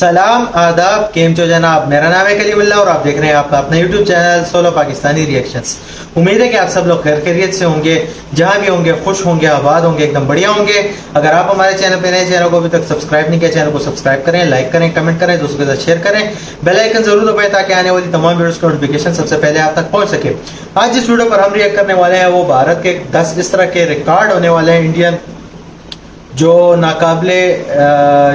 सलाम आदाब केम चो जनाब। मेरा नाम है कलीमुल्लाह और आप देख रहे हैं आपका अपना YouTube channel solo Pakistani reactions. उम्मीद है कि आप सब लोग खैर खैरियत से होंगे, जहां भी होंगे खुश होंगे, आबाद होंगे, एकदम बढ़िया होंगे। अगर आप हमारे चैनल पे नए, चैनल को अभी तक सब्सक्राइब नहीं किया, चैनल को सब्सक्राइब करें, लाइक करें, कमेंट करें, दोस्तों के साथ शेयर करें, बेल आइकन जरूर दबाएं ताकि आने वाली तमाम वीडियोस की नोटिफिकेशन सबसे पहले आप तक पहुंच सके। आज जिस वीडियो पर हम रिएक्ट करने वाले हैं वो भारत के 10 इस तरह के रिकॉर्ड होने वाले हैं इंडियन, जो नाकाबिले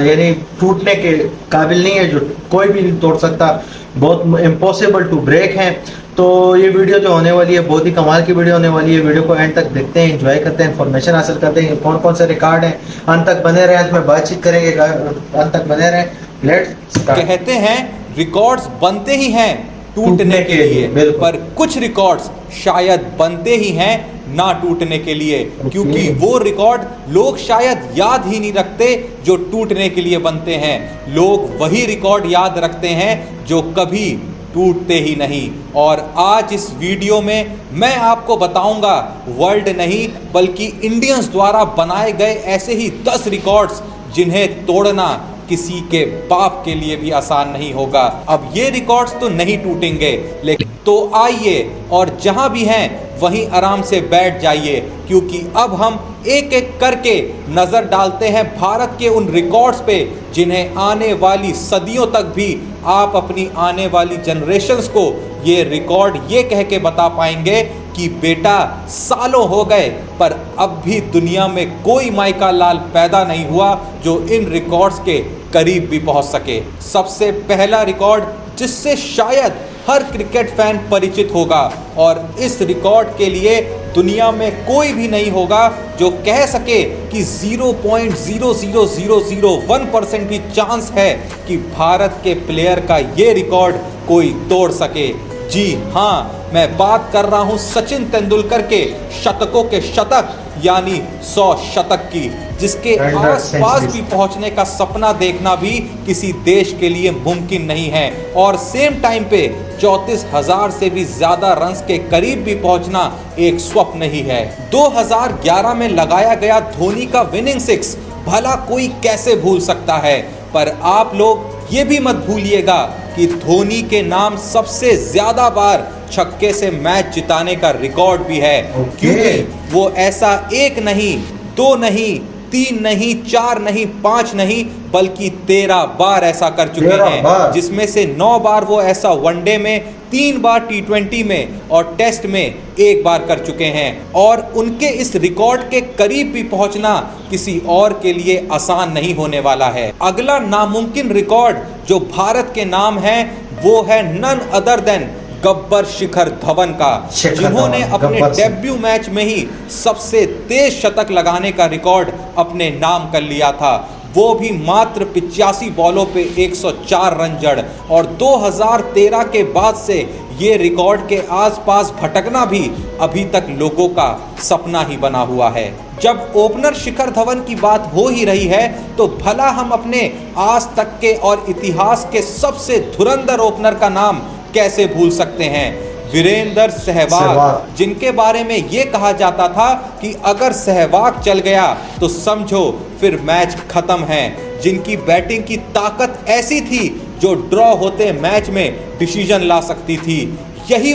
यानी टूटने के काबिल नहीं है, जो कोई भी नहीं तोड़ सकता, बहुत इम्पॉसिबल टू ब्रेक हैं। तो ये वीडियो जो होने वाली है बहुत ही कमाल की वीडियो होने वाली है। वीडियो को एंड तक देखते हैं, एंजॉय करते हैं, इन्फॉर्मेशन हासिल करते हैं कौन कौन से रिकॉर्ड हैं। अंत तक बने रहें, अंत में बातचीत करेंगे, अंत तक बने रहें। Let's start. कहते हैं रिकॉर्ड्स बनते ही हैं टूटने के लिए, पर कुछ रिकॉर्ड्स शायद बनते ही हैं ना टूटने के लिए, क्योंकि वो रिकॉर्ड लोग शायद याद ही नहीं रखते जो टूटने के लिए बनते हैं। लोग वही रिकॉर्ड याद रखते हैं जो कभी टूटते ही नहीं। और आज इस वीडियो में मैं आपको बताऊंगा वर्ल्ड नहीं बल्कि इंडियंस द्वारा बनाए गए ऐसे ही 10 रिकॉर्ड्स जिन्हें तोड़ना किसी के बाप के लिए भी आसान नहीं होगा। अब ये रिकॉर्ड्स तो नहीं टूटेंगे, लेकिन तो आइए और जहां भी हैं वहीं आराम से बैठ जाइए, क्योंकि अब हम एक एक करके नजर डालते हैं भारत के उन रिकॉर्ड्स पे जिन्हें आने वाली सदियों तक भी आप अपनी आने वाली जनरेशन्स को ये रिकॉर्ड ये कह के बता पाएंगे कि बेटा सालों हो गए पर अब भी दुनिया में कोई माइका लाल पैदा नहीं हुआ जो इन रिकॉर्ड्स के करीब भी पहुंच सके। सबसे पहला रिकॉर्ड जिससे शायद हर क्रिकेट फैन परिचित होगा, और इस रिकॉर्ड के लिए दुनिया में कोई भी नहीं होगा जो कह सके कि 0.00001% भी चांस है कि भारत के प्लेयर का ये रिकॉर्ड कोई तोड़ सके। जी हाँ, मैं बात कर रहा हूं सचिन तेंदुलकर के शतकों के शतक यानी 100 शतक की, जिसके आसपास भी पहुंचने का सपना देखना भी किसी देश के लिए मुमकिन नहीं है, और सेम टाइम पे 34,000 से भी ज्यादा रन्स के करीब भी पहुंचना एक स्वप्न ही है। 2011 में लगाया गया धोनी का विनिंग 6 भला कोई कैसे भूल सकता है, पर आप लोग ये भी मत भूलिएगा कि धोनी के नाम सबसे ज्यादा बार छक्के से मैच जिताने का रिकॉर्ड भी है, क्योंकि वो ऐसा 1 नहीं, 2 नहीं, 3 नहीं, 4 नहीं, 5 नहीं बल्कि 13 बार ऐसा कर चुके हैं, जिसमें से 9 बार वो ऐसा वनडे में, 3 बार टी20 में और टेस्ट में 1 बार कर चुके हैं। और उनके इस रिकॉर्ड के करीब भी पहुंचना किसी और के लिए आसान नहीं होने वाला है। अगला नामुमकिन रिकॉर्ड जो भारत के नाम है वो है none other than Gabbar Shikhar Dhawan का, जिन्होंने अपने डेब्यू मैच में ही सबसे तेज शतक लगाने का रिकॉर्ड अपने नाम कर लिया था, वो भी मात्र 85 बॉलों पे 104 रन जड़। और 2013 के बाद से ये रिकॉर्ड के आसपास भटकना भी अभी तक लोगों का सपना ही बना हुआ है। जब ओपनर शिखर धवन की बात हो ही रही है तो भला हम अपने आज तक के और इतिहास के सबसे धुरंधर ओपनर का नाम कैसे भूल सकते हैं? वीरेंद्र सहवाग, जिनके बारे में ये कहा जाता था कि अगर सहवाग चल गया तो समझो फिर मैच खत्म है, जिनकी बैटिंग की ताकत ऐसी थी जो ड्रॉ होते मैच में डिसीजन ला सकती थी। यही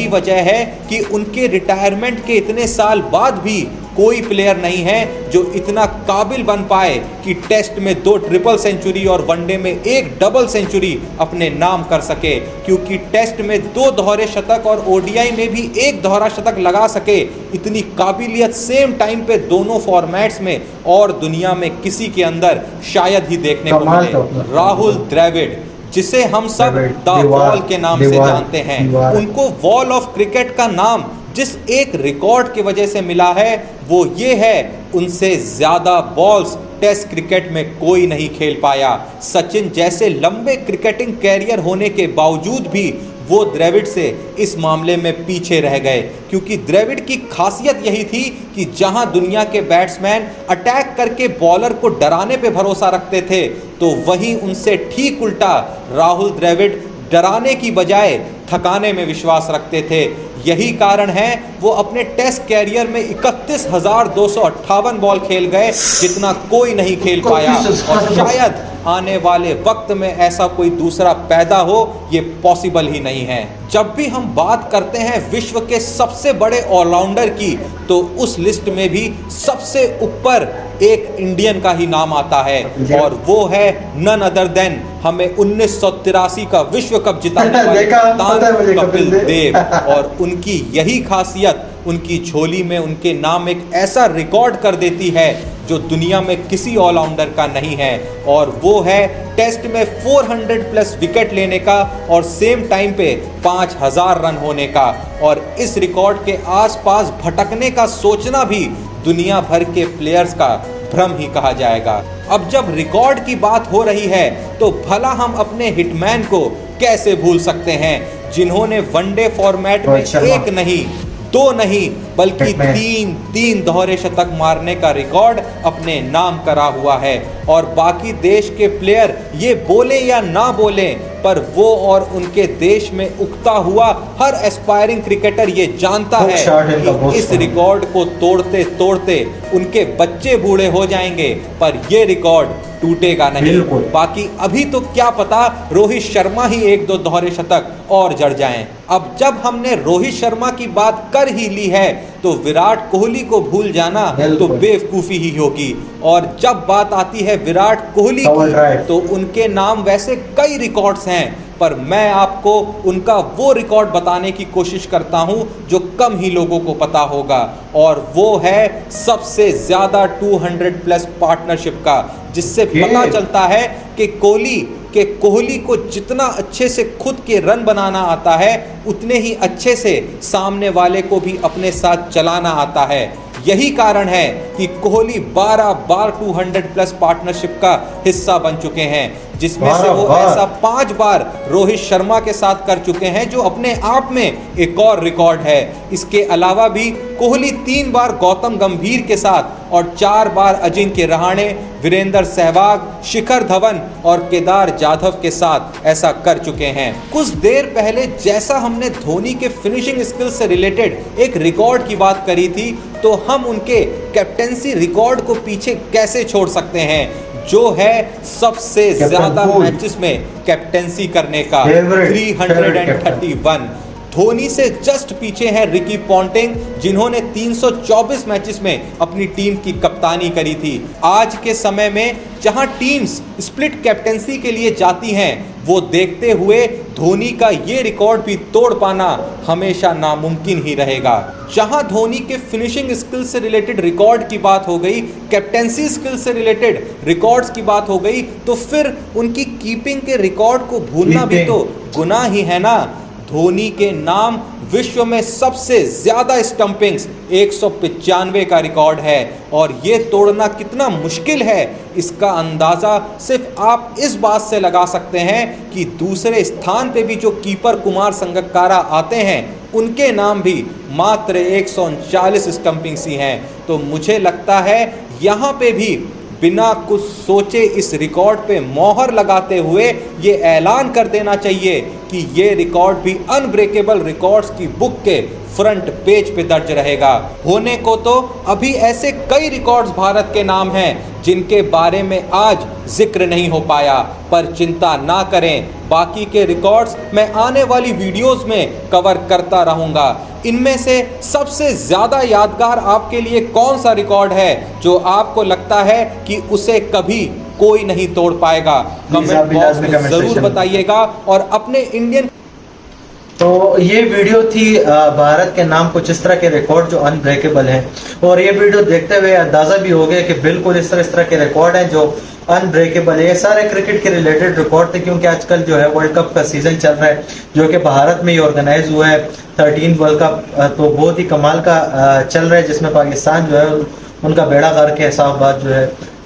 वजह है कि उनके रिटायरमेंट के इतने साल बाद भी कोई प्लेयर नहीं है जो इतना काबिल बन पाए कि टेस्ट में 2 ट्रिपल सेंचुरी और वनडे में 1 डबल सेंचुरी अपने नाम कर सके, क्योंकि टेस्ट में 2 दोहरे शतक और ओडीआई में भी 1 दोहरा शतक लगा सके। इतनी काबिलियत सेम टाइम पे दोनों फॉर्मेट्स में और दुनिया में किसी के अंदर शायद ही देखने को मिले। राहुल द्रविड़, जिसे हम सब द वॉल के नाम से जानते हैं, उनको वॉल ऑफ क्रिकेट का नाम जिस एक रिकॉर्ड की वजह से मिला है वो ये है, उनसे ज्यादा बॉल्स टेस्ट क्रिकेट में कोई नहीं खेल पाया। सचिन जैसे लंबे क्रिकेटिंग कैरियर होने के बावजूद भी वो द्रविड़ से इस मामले में पीछे रह गए, क्योंकि द्रविड़ की खासियत यही थी कि जहां दुनिया के बैट्समैन अटैक करके बॉलर को डराने पे भरोसा रखते थे, तो वहीं उनसे ठीक उल्टा राहुल द्रविड़ डराने की बजाय थकाने में विश्वास रखते थे। यही कारण है वो अपने टेस्ट कैरियर में 31,258 बॉल खेल गए, जितना कोई नहीं खेल पाया। और शायद आने वाले वक्त में ऐसा कोई दूसरा पैदा हो, ये पॉसिबल ही नहीं है। जब भी हम बात करते हैं विश्व के सबसे बड़े ऑलराउंडर की, तो उस लिस्ट में भी सबसे ऊपर एक इंडियन का ही नाम आता है, और वो है नन अदर देन हमें 1983 का विश्व कप जिताने वाले कप्तान कपिल देव। और उनकी यही खासियत उनकी झोली में उनके नाम एक ऐसा रिकॉर्ड कर देती है जो दुनिया में किसी ऑलराउंडर का नहीं है, और वो है टेस्ट में 400 प्लस विकेट लेने का और सेम टाइम पे 5000 रन होने का। और इस रिकॉर्ड के आसपास भटकने का सोचना भी दुनिया भर के प्लेयर्स का भ्रम ही कहा जाएगा। अब जब रिकॉर्ड की बात हो रही है तो भला हम अपने हिटमैन को कैसे भूल सकते हैं, जिन्होंने वनडे फॉर्मेट में एक नहीं, दो नहीं, बल्कि तीन दोहरे शतक मारने का रिकॉर्ड अपने नाम करा हुआ है। और बाकी देश के प्लेयर ये बोले या ना बोले, पर वो और उनके देश में उगता हुआ हर एस्पायरिंग क्रिकेटर ये जानता है कि इस रिकॉर्ड को तोड़ते तोड़ते उनके बच्चे बूढ़े हो जाएंगे, पर ये रिकॉर्ड टूटेगा नहीं। बाकी अभी तो क्या पता रोहित शर्मा ही एक दो दोहरे शतक और जड़ जाएं। अब जब हमने रोहित शर्मा की बात कर ही ली है, तो विराट कोहली को भूल जाना तो बेवकूफ़ी ही होगी। और जब बात आती है विराट कोहली की, तो उनके नाम वैसे कई रिकॉर्ड्स हैं, पर मैं आपको उनका वो रिकॉर्ड बताने की कोशिश करता हूं जो कम ही लोगों को पता होगा, और वो है सबसे ज़्यादा 200 प्लस पार्टनरशिप का, जिससे पता चलता है कि कोहली को जितना अच्छे से खुद के रन बनाना आता है, उतने ही अच्छे से सामने वाले को भी अपने साथ चलाना आता है। यही कारण है कि कोहली 12 बार 200 प्लस पार्टनरशिप का हिस्सा बन चुके हैं, जिसमें से वो ऐसा 5 बार रोहित शर्मा के साथ कर चुके हैं, जो अपने आप में एक और रिकॉर्ड है। इसके अलावा भी कोहली 3 बार गौतम गंभीर के साथ और 4 बार अजिंक्य रहाणे, वीरेंद्र सहवाग, शिखर धवन और केदार जाधव के साथ ऐसा कर चुके हैं। कुछ देर पहले जैसा हमने धोनी के फिनिशिंग स्किल से रिलेटेड एक रिकॉर्ड की बात करी थी, तो हम उनके कैप्टेंसी रिकॉर्ड को पीछे कैसे छोड़ सकते हैं, जो है सबसे ज्यादा मैचेस में कैप्टेंसी करने का 331। धोनी से जस्ट पीछे है रिकी पॉन्टिंग, जिन्होंने 324 मैचेस में अपनी टीम की कप्तानी करी थी। आज के समय में जहां टीम्स स्प्लिट कैप्टेंसी के लिए जाती हैं, वो देखते हुए धोनी का ये रिकॉर्ड भी तोड़ पाना हमेशा नामुमकिन ही रहेगा। जहां धोनी के फिनिशिंग स्किल से रिलेटेड रिकॉर्ड की बात हो गई, कैप्टेंसी स्किल से रिलेटेड रिकॉर्ड्स की बात हो गई, तो फिर उनकी कीपिंग के रिकॉर्ड को भूलना भी तो गुनाह ही है ना। धोनी के नाम विश्व में सबसे ज्यादा स्टंपिंग्स 195 का रिकॉर्ड है, और ये तोड़ना कितना मुश्किल है इसका अंदाज़ा सिर्फ आप इस बात से लगा सकते हैं कि दूसरे स्थान पे भी जो कीपर कुमार संगकारा आते हैं, उनके नाम भी मात्र 139 स्टंपिंग्स ही हैं। तो मुझे लगता है यहाँ पे भी बिना कुछ सोचे इस रिकॉर्ड पे मोहर लगाते हुए ये ऐलान कर देना चाहिए कि ये रिकॉर्ड भी अनब्रेकेबल रिकॉर्ड्स की बुक के फ्रंट पेज पे दर्ज रहेगा। होने को तो अभी ऐसे कई रिकॉर्ड्स भारत के नाम हैं जिनके बारे में आज जिक्र नहीं हो पाया, पर चिंता ना करें, बाकी के रिकॉर्ड्स मैं आने वाली वीडियोस में कवर करता रहूंगा। इनमें से सबसे ज़्यादा यादगार आपके लिए कौन सा रिकॉर्ड है जो आपको लगता है कि उसे कभी कोई नहीं तोड़ पाएगा? कमेंट बॉक्स में ज़रूर बताइएगा। और अपने इंडियन तो ये वीडियो थी भारत के नाम कुछ इस तरह के रिकॉर्ड जो अनब्रेकेबल हैं, और ये वीडियो देखते हुए अंदाजा भी हो गया कि बिल्कुल इस तरह के रिकॉर्ड हैं जो अनब्रेकेबल है। ये सारे क्रिकेट के रिलेटेड रिकॉर्ड थे, क्योंकि आजकल जो है वर्ल्ड कप का सीजन चल रहा है, जो कि भारत में ही ऑर्गेनाइज हुआ है 13 वर्ल्ड कप, तो बहुत ही कमाल का चल रहा है, जिसमें पाकिस्तान जो है उनका बेड़ा गर्क है। साफ बात जो है,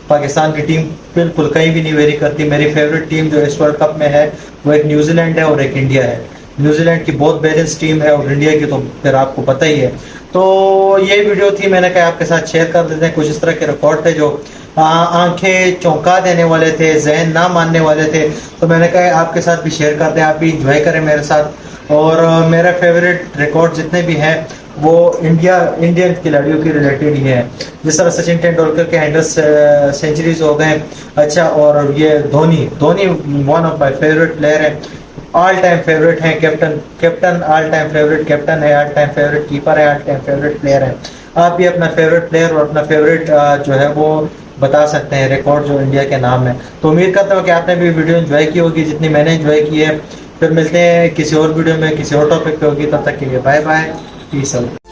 पाकिस्तान की टीम बिल्कुल कहीं भी नहीं वेरी करती। मेरी फेवरेट टीम जो इस वर्ल्ड कप में है वो एक न्यूजीलैंड है और एक इंडिया है। न्यूजीलैंड की बहुत बैलेंस टीम है और इंडिया की तो फिर आपको पता ही है। तो ये वीडियो थी, मैंने कहा आपके साथ शेयर कर देते हैं। कुछ इस तरह के रिकॉर्ड थे जो आंखें चौंका देने वाले थे, जहन ना मानने वाले थे, तो मैंने कहा आपके साथ भी शेयर करते हैं, आप भी इंजॉय करें मेरे साथ। और मेरा फेवरेट रिकॉर्ड जितने भी हैं वो इंडियन खिलाड़ियों की रिलेटेड ही है। जिस तरह सचिन तेंदुलकर के 100 सेंचुरीज हो गए। अच्छा, और ये Dhoni one of my favourite player है, ऑल टाइम फेवरेट है, captain all time favourite captain है, ऑल टाइम फेवरेट कीपर है, ऑल टाइम फेवरेट प्लेयर है। आप भी अपना फेवरेट प्लेयर और अपना फेवरेट जो है वो बता सकते हैं रिकॉर्ड जो इंडिया के नाम है। तो उम्मीद करता हूँ कि आपने भी वीडियो एंजॉय की होगी जितनी मैंने एंजॉय की है। फिर मिलते हैं किसी और वीडियो में, किसी और टॉपिक पे होगी। तब तक के लिए बाय बाय, पीस आउट।